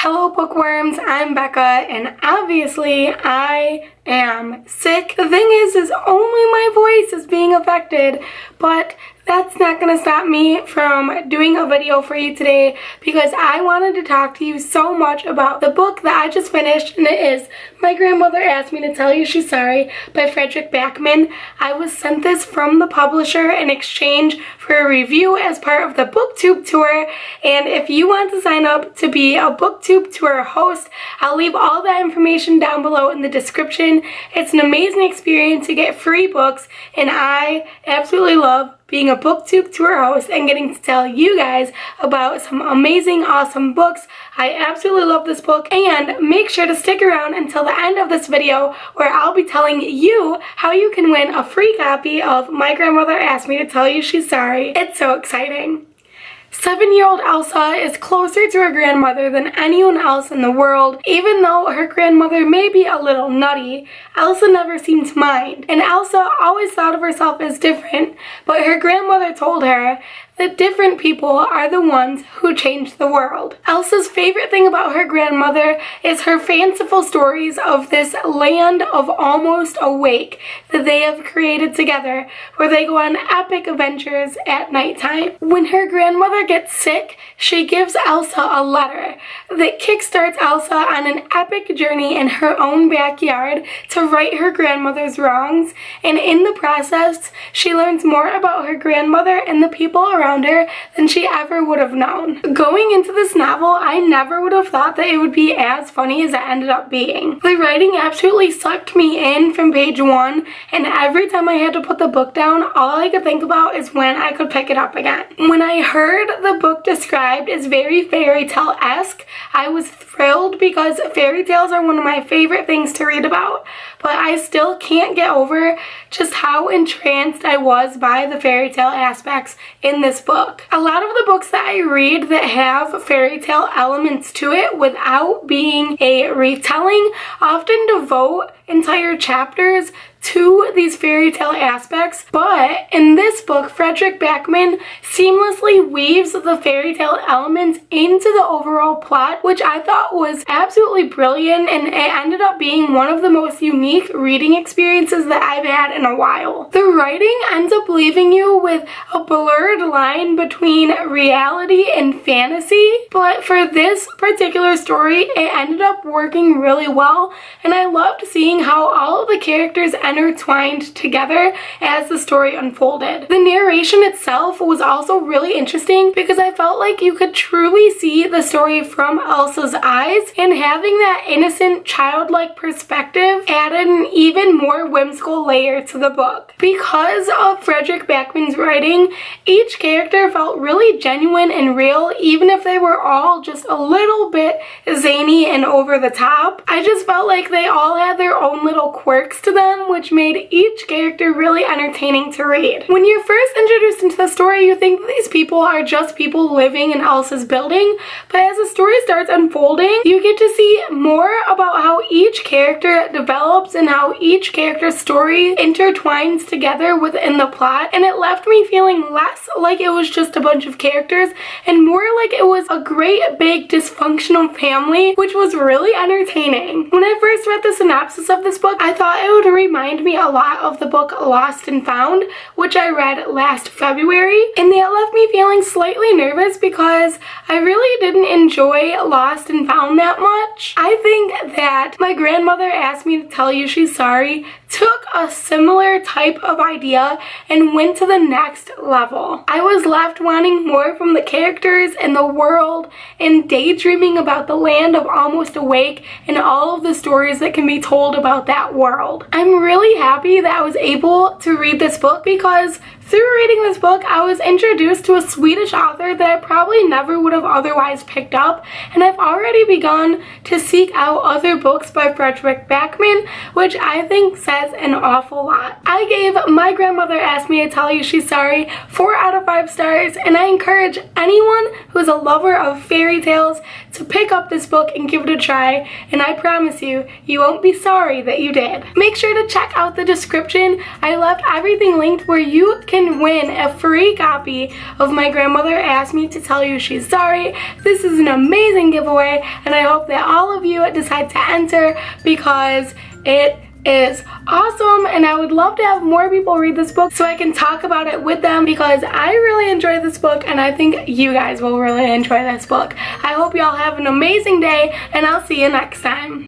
Hello bookworms, I'm Becca, and obviously I am sick. The thing is only my voice is being affected, but that's not going to stop me from doing a video for you today because I wanted to talk to you so much about the book that I just finished, and it is My Grandmother Asked Me to Tell You She's Sorry by Fredrik Backman. I was sent this from the publisher in exchange for a review as part of the BookTube tour, and if you want to sign up to be a BookTube tour host, I'll leave all that information down below in the description. It's an amazing experience to get free books, and I absolutely love being a BookTube tour host and getting to tell you guys about some amazing, awesome books. I absolutely love this book, and make sure to stick around until the end of this video where I'll be telling you how you can win a free copy of My Grandmother Asked Me to Tell You She's Sorry. It's so exciting. 7-year-old Elsa is closer to her grandmother than anyone else in the world. Even though her grandmother may be a little nutty, Elsa never seemed to mind. And Elsa always thought of herself as different, but her grandmother told her that different people are the ones who change the world. Elsa's favorite thing about her grandmother is her fanciful stories of this land of almost awake that they have created together, where they go on epic adventures at nighttime. When her grandmother gets sick, she gives Elsa a letter that kickstarts Elsa on an epic journey in her own backyard to right her grandmother's wrongs, and in the process, she learns more about her grandmother and the people around her than she ever would have known. Going into this novel, I never would have thought that it would be as funny as it ended up being. The writing absolutely sucked me in from page 1, and every time I had to put the book down, all I could think about is when I could pick it up again. When I heard the book described as very fairy tale-esque, I was thrilled because fairy tales are one of my favorite things to read about, but I still can't get over just how entranced I was by the fairy tale aspects in this book. A lot of the books that I read that have fairy tale elements to it without being a retelling often devote entire chapters to these fairy tale aspects, but in this book, Fredrik Backman seamlessly weaves the fairy tale elements into the overall plot, which I thought was absolutely brilliant, and it ended up being one of the most unique reading experiences that I've had in a while. The writing ends up leaving you with a blurred line between reality and fantasy, but for this particular story, it ended up working really well, and I loved seeing how all of the characters intertwined together as the story unfolded. The narration itself was also really interesting because I felt like you could truly see the story from Elsa's eyes, and having that innocent, childlike perspective added an even more whimsical layer to the book. Because of Fredrik Backman's writing, each character felt really genuine and real, even if they were all just a little bit zany and over the top. I just felt like they all had their own little quirks to them, which made each character really entertaining to read. When you're first introduced into the story, you think that these people are just people living in Elsa's building, but as the story starts unfolding, you get to see more about how each character develops and how each character's story intertwines together within the plot, and it left me feeling less like it was just a bunch of characters and more like it was a great big dysfunctional family, which was really entertaining. When I first read the synopsis of this book, I thought it would remind me a lot of the book Lost and Found, which I read last February, and that left me feeling slightly nervous because I really didn't enjoy Lost and Found that much. I think that My Grandmother Asked Me to Tell You She's Sorry took a similar type of idea and went to the next level. I was left wanting more from the characters and the world and daydreaming about the land of almost awake and all of the stories that can be told about that world. I'm really happy that I was able to read this book because through reading this book, I was introduced to a Swedish author that I probably never would have otherwise picked up, and I've already begun to seek out other books by Fredrik Backman, which I think says an awful lot. I gave My Grandmother Asked Me to Tell You She's Sorry 4 out of 5 stars, and I encourage anyone who's a lover of fairy tales to pick up this book and give it a try, and I promise you, you won't be sorry that you did. Make sure to check out the description. I left everything linked where you can can win a free copy of My Grandmother Asked Me to Tell You She's Sorry. This is an amazing giveaway, and I hope that all of you decide to enter because it is awesome, and I would love to have more people read this book so I can talk about it with them because I really enjoy this book and I think you guys will really enjoy this book. I hope y'all have an amazing day, and I'll see you next time.